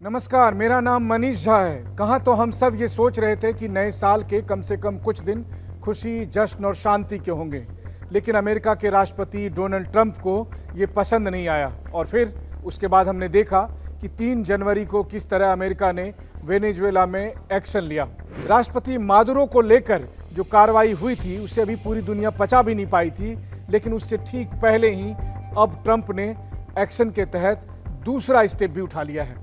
नमस्कार, मेरा नाम मनीष झा है। कहाँ तो हम सब ये सोच रहे थे कि नए साल के कम से कम कुछ दिन खुशी, जश्न और शांति के होंगे, लेकिन अमेरिका के राष्ट्रपति डोनाल्ड ट्रंप को ये पसंद नहीं आया और फिर उसके बाद हमने देखा कि 3 जनवरी को किस तरह अमेरिका ने वेनेजुएला में एक्शन लिया। राष्ट्रपति मादुरो को लेकर जो कार्रवाई हुई थी उसे अभी पूरी दुनिया पचा भी नहीं पाई थी, लेकिन उससे ठीक पहले ही अब ट्रंप ने एक्शन के तहत दूसरा स्टेप भी उठा लिया है।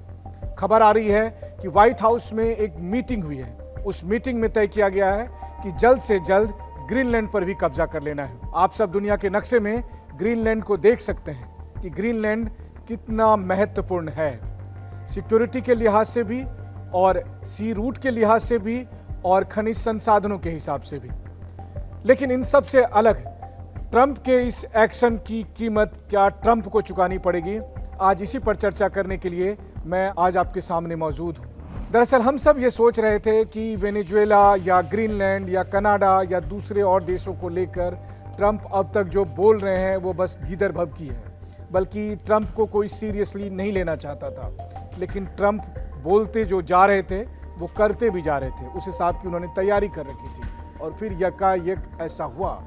खबर आ रही है कि व्हाइट हाउस में एक मीटिंग हुई है। उस मीटिंग में तय किया गया है कि जल्द से जल्द ग्रीनलैंड पर भी कब्जा कर लेना है। आप सब दुनिया के नक्शे में ग्रीनलैंड को देख सकते हैं कि ग्रीनलैंड कितना महत्वपूर्ण है, सिक्योरिटी के लिहाज से भी और सी रूट के लिहाज से भी और खनिज संसाधनों के हिसाब से भी। लेकिन इन सब से अलग ट्रंप के इस एक्शन की कीमत क्या ट्रंप को चुकानी पड़ेगी? आज इसी पर चर्चा करने के लिए मैं आज आपके सामने मौजूद हूँ। दरअसल हम सब ये सोच रहे थे कि वेनेजुएला या ग्रीनलैंड या कनाडा या दूसरे और देशों को लेकर ट्रंप अब तक जो बोल रहे हैं वो बस गीदड़ भभकी है, बल्कि ट्रंप को कोई सीरियसली नहीं लेना चाहता था। लेकिन ट्रंप बोलते जो जा रहे थे वो करते भी जा रहे थे। उस हिसाब की उन्होंने तैयारी कर रखी थी और फिर यकायक ऐसा हुआ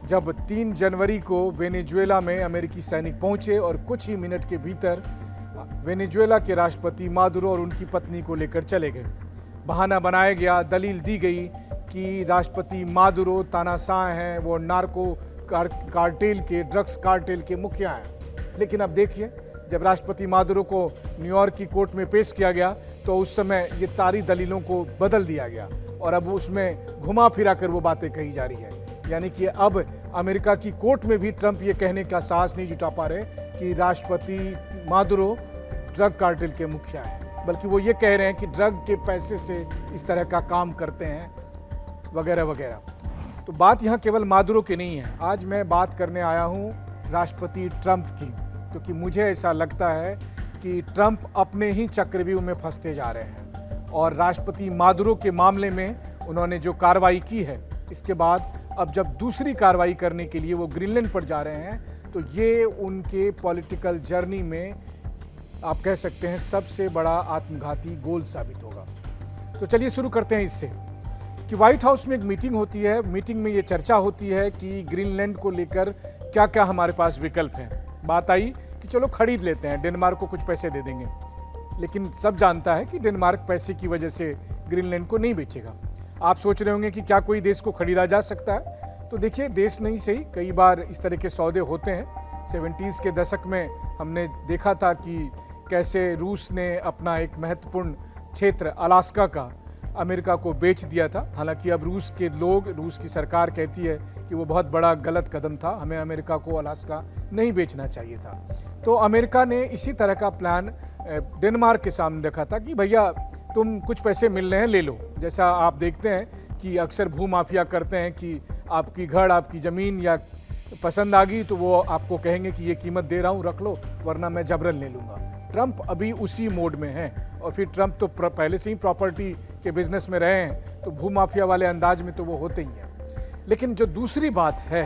जब 3 जनवरी को वेनेजुएला में अमेरिकी सैनिक पहुंचे और कुछ ही मिनट के भीतर वेनेजुएला के राष्ट्रपति मादुरो और उनकी पत्नी को लेकर चले गए। बहाना बनाया गया, दलील दी गई कि राष्ट्रपति मादुरो तानाशाह हैं, वो नार्को कार्टेल के, ड्रग्स कार्टेल के मुखिया हैं। लेकिन अब देखिए, जब राष्ट्रपति मादुरो को न्यूयॉर्क की कोर्ट में पेश किया गया तो उस समय ये सारी दलीलों को बदल दिया गया और अब उसमें घुमा फिरा कर वो बातें कही जा रही है। यानी कि अब अमेरिका की कोर्ट में भी ट्रंप ये कहने का साहस नहीं जुटा पा रहे कि राष्ट्रपति मादुरो ड्रग कार्टेल के मुखिया हैं, बल्कि वो ये कह रहे हैं कि ड्रग के पैसे से इस तरह का काम करते हैं वगैरह वगैरह। तो बात यहाँ केवल मादुरो की नहीं है। आज मैं बात करने आया हूँ राष्ट्रपति ट्रंप की, क्योंकि मुझे ऐसा लगता है कि ट्रंप अपने ही चक्रव्यूह में फंसते जा रहे हैं और राष्ट्रपति मादुरो के मामले में उन्होंने जो कार्रवाई की है, इसके बाद अब जब दूसरी कार्रवाई करने के लिए वो ग्रीनलैंड पर जा रहे हैं तो ये उनके पॉलिटिकल जर्नी में आप कह सकते हैं सबसे बड़ा आत्मघाती गोल साबित होगा। तो चलिए शुरू करते हैं इससे कि व्हाइट हाउस में एक मीटिंग होती है। मीटिंग में ये चर्चा होती है कि ग्रीनलैंड को लेकर क्या क्या हमारे पास विकल्प हैं। बात आई कि चलो खरीद लेते हैं, डेनमार्क को कुछ पैसे दे देंगे। लेकिन सब जानता है कि डेनमार्क पैसे की वजह से ग्रीनलैंड को नहीं बेचेगा। आप सोच रहे होंगे कि क्या कोई देश को खरीदा जा सकता है? तो देखिए, देश नहीं सही, कई बार इस तरह के सौदे होते हैं। 70s के दशक में हमने देखा था कि कैसे रूस ने अपना एक महत्वपूर्ण क्षेत्र अलास्का का अमेरिका को बेच दिया था। हालांकि अब रूस के लोग, रूस की सरकार कहती है कि वो बहुत बड़ा गलत कदम था, हमें अमेरिका को अलास्का नहीं बेचना चाहिए था। तो अमेरिका ने इसी तरह का प्लान डेनमार्क के सामने रखा था कि भैया तुम कुछ पैसे मिल रहे हैं, ले लो। जैसा आप देखते हैं कि अक्सर भूमाफिया करते हैं कि आपकी घर, आपकी ज़मीन या पसंद आ गई तो वो आपको कहेंगे कि ये कीमत दे रहा हूँ, रख लो, वरना मैं जबरन ले लूँगा। ट्रंप अभी उसी मोड में है और फिर ट्रंप तो पहले से ही प्रॉपर्टी के बिजनेस में रहे हैं, तो भूमाफिया वाले अंदाज में तो वो होते ही हैं। लेकिन जो दूसरी बात है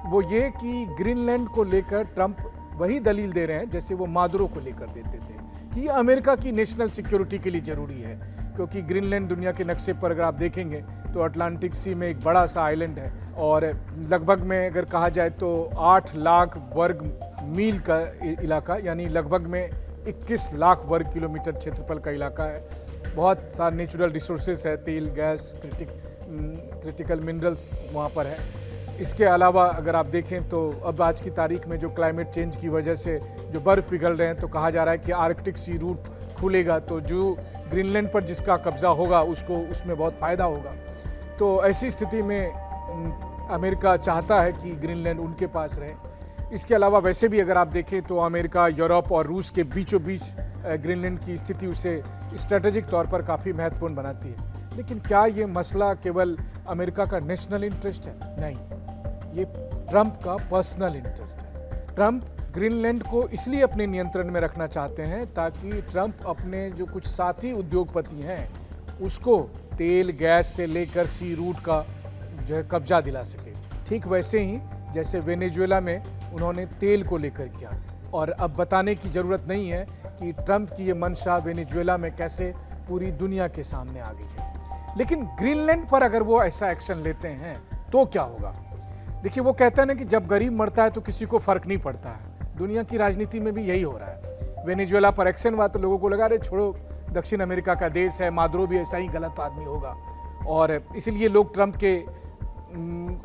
वो ये कि ग्रीनलैंड को लेकर ट्रंप वही दलील दे रहे हैं जैसे वो मादुरो को लेकर देते थे कि अमेरिका की नेशनल सिक्योरिटी के लिए ज़रूरी है, क्योंकि ग्रीनलैंड दुनिया के नक्शे पर अगर आप देखेंगे तो अटलांटिक सी में एक बड़ा सा आइलैंड है और लगभग में अगर कहा जाए तो 8 लाख वर्ग मील का इलाका, यानी लगभग में 21 लाख वर्ग किलोमीटर क्षेत्रफल का इलाका है। बहुत सारे नेचुरल रिसोर्सेज है, तेल, गैस, क्रिटिकल मिनरल्स वहाँ पर है। इसके अलावा अगर आप देखें तो अब आज की तारीख में जो क्लाइमेट चेंज की वजह से जो बर्फ़ पिघल रहे हैं, तो कहा जा रहा है कि आर्कटिक सी रूट खुलेगा तो जो ग्रीनलैंड पर जिसका कब्जा होगा उसको उसमें बहुत फ़ायदा होगा। तो ऐसी स्थिति में अमेरिका चाहता है कि ग्रीनलैंड उनके पास रहे। इसके अलावा वैसे भी अगर आप देखें तो अमेरिका, यूरोप और रूस के बीचों बीच ग्रीनलैंड की स्थिति उसे स्ट्रेटेजिक तौर पर काफ़ी महत्वपूर्ण बनाती है। लेकिन क्या ये मसला केवल अमेरिका का नेशनल इंटरेस्ट है? नहीं, ये ट्रंप का पर्सनल इंटरेस्ट है। ट्रंप ग्रीनलैंड को इसलिए अपने नियंत्रण में रखना चाहते हैं ताकि ट्रंप अपने जो कुछ साथी उद्योगपति हैं उसको तेल, गैस से लेकर सी रूट का जो है कब्जा दिला सके। ठीक वैसे ही जैसे वेनेजुएला में उन्होंने तेल को लेकर किया और अब बताने की ज़रूरत नहीं है कि ट्रंप की ये मंशा वेनेजुएला में कैसे पूरी दुनिया के सामने आ गई है। लेकिन ग्रीनलैंड पर अगर वो ऐसा एक्शन लेते हैं तो क्या होगा? देखिए, वो कहते हैं ना कि जब गरीब मरता है तो किसी को फर्क नहीं पड़ता है। दुनिया की राजनीति में भी यही हो रहा है। वेनेजुएला पर एक्शन हुआ तो लोगों को लगा, अरे छोड़ो, दक्षिण अमेरिका का देश है, मादुरो भी ऐसा ही गलत आदमी होगा, और इसलिए लोग ट्रंप के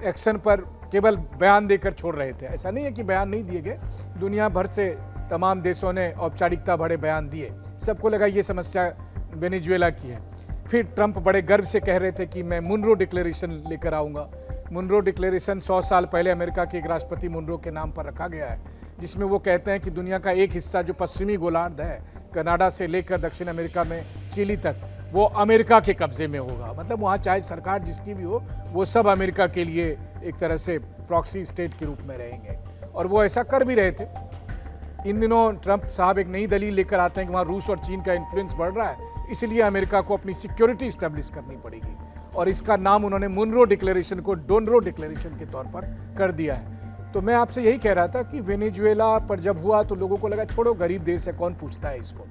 एक्शन पर केवल बयान देकर छोड़ रहे थे। ऐसा नहीं है कि बयान नहीं दिए गए, दुनिया भर से तमाम देशों ने औपचारिकता भरे बयान दिए। सबको लगा ये समस्या वेनेजुएला की है। फिर ट्रंप बड़े गर्व से कह रहे थे कि मैं मुनरो डिक्लेरेशन लेकर आऊँगा। मुनरो डिक्लेरेशन 100 साल पहले अमेरिका के एक राष्ट्रपति मुनरो के नाम पर रखा गया है, जिसमें वो कहते हैं कि दुनिया का एक हिस्सा जो पश्चिमी गोलार्ध है, कनाडा से लेकर दक्षिण अमेरिका में चिली तक, वो अमेरिका के कब्जे में होगा। मतलब वहाँ चाहे सरकार जिसकी भी हो, वो सब अमेरिका के लिए एक तरह से प्रॉक्सी स्टेट के रूप में रहेंगे, और वो ऐसा कर भी रहे थे। इन दिनों ट्रंप साहब एक नई दलील लेकर आते हैं कि वहाँ रूस और चीन का इन्फ्लुएंस बढ़ रहा है, इसलिए अमेरिका को अपनी सिक्योरिटी स्टैब्लिश करनी पड़ेगी, और इसका नाम उन्होंने मुनरो डिक्लेरेशन को डोनरो डिक्लेरेशन के तौर पर कर दिया है। तो मैं आपसे यही कह रहा था कि वेनेजुएला पर जब हुआ तो लोगों को लगा छोड़ो, गरीब देश है, कौन पूछता है इसको।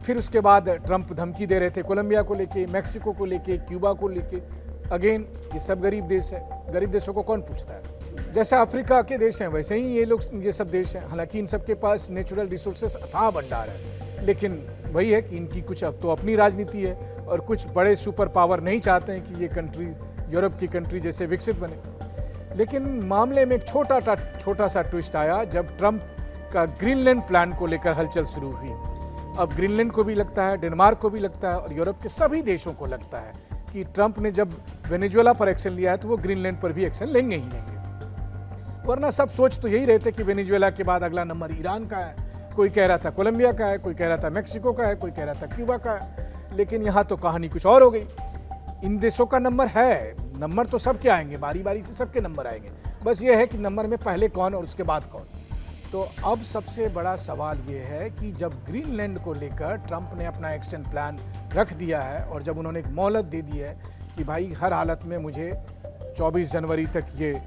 फिर उसके बाद ट्रंप धमकी दे रहे थे कोलंबिया को लेके, मैक्सिको को लेके, क्यूबा को लेके। अगेन, ये सब गरीब देश है, गरीब देशों को कौन पूछता है। जैसे अफ्रीका के देश हैं वैसे ही ये सब देश हैं। हालांकि इन सब के पास नेचुरल रिसोर्सेस अथाह भंडार है, लेकिन वही है कि इनकी कुछ अब तो अपनी राजनीति है, और कुछ बड़े सुपर पावर नहीं चाहते हैं कि ये कंट्रीज यूरोप की कंट्री जैसे विकसित बने। लेकिन मामले में एक छोटा सा ट्विस्ट आया जब ट्रंप का ग्रीनलैंड प्लान को लेकर हलचल शुरू हुई। अब ग्रीनलैंड को भी लगता है, डेनमार्क को भी लगता है, और यूरोप के सभी देशों को लगता है कि ट्रंप ने जब वेनेजुएला पर एक्शन लिया है तो वो ग्रीनलैंड पर भी एक्शन लेंगे ही लेंगे। वरना सब सोच तो यही रहे थे कि वेनेजुएला के बाद अगला नंबर ईरान का है, कोई कह रहा था कोलंबिया का है, कोई कह रहा था मैक्सिको का है, कोई कह रहा था क्यूबा का है। लेकिन यहाँ तो कहानी कुछ और हो गई। इन देशों का नंबर है, नंबर तो सबके आएंगे, बारी बारी से सबके नंबर आएंगे, बस ये है कि नंबर में पहले कौन और उसके बाद कौन। तो अब सबसे बड़ा सवाल ये है कि जब ग्रीनलैंड को लेकर ट्रंप ने अपना एक्शन प्लान रख दिया है, और जब उन्होंने एक मोहलत दे दी है कि भाई हर हालत में मुझे 24 जनवरी तक ये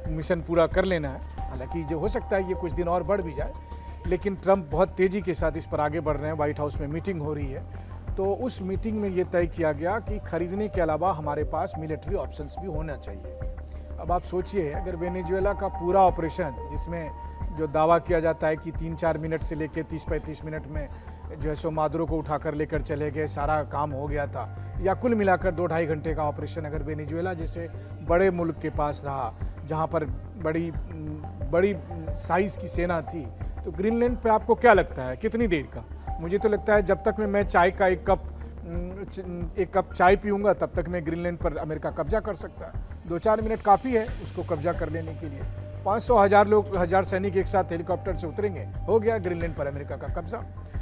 मिशन पूरा कर लेना है, हालांकि जो हो सकता है ये कुछ दिन और बढ़ भी जाए, लेकिन ट्रंप बहुत तेज़ी के साथ इस पर आगे बढ़ रहे हैं। व्हाइट हाउस में मीटिंग हो रही है, तो उस मीटिंग में ये तय किया गया कि खरीदने के अलावा हमारे पास मिलिट्री ऑप्शंस भी होना चाहिए। अब आप सोचिए, अगर वेनेजुएला का पूरा ऑपरेशन, जिसमें जो दावा किया जाता है कि 3-4 मिनट से लेकर 30-35 मिनट में जो है सो मादुरो को उठाकर लेकर चले गए, सारा काम हो गया था, या कुल मिलाकर 2-2.5 घंटे का ऑपरेशन अगर वेनेजुएला जैसे बड़े मुल्क के पास रहा, जहाँ पर बड़ी साइज़ की सेना थी, तो ग्रीनलैंड पे आपको क्या लगता है कितनी देर का? मुझे तो लगता है जब तक मैं चाय का एक कप चाय पीऊँगा तब तक मैं ग्रीनलैंड पर अमेरिका कब्जा कर सकता है। 2-4 मिनट काफ़ी है उसको कब्जा कर लेने के लिए। 500 हज़ार सैनिक एक साथ हेलीकॉप्टर से उतरेंगे, हो गया ग्रीनलैंड पर अमेरिका का कब्जा।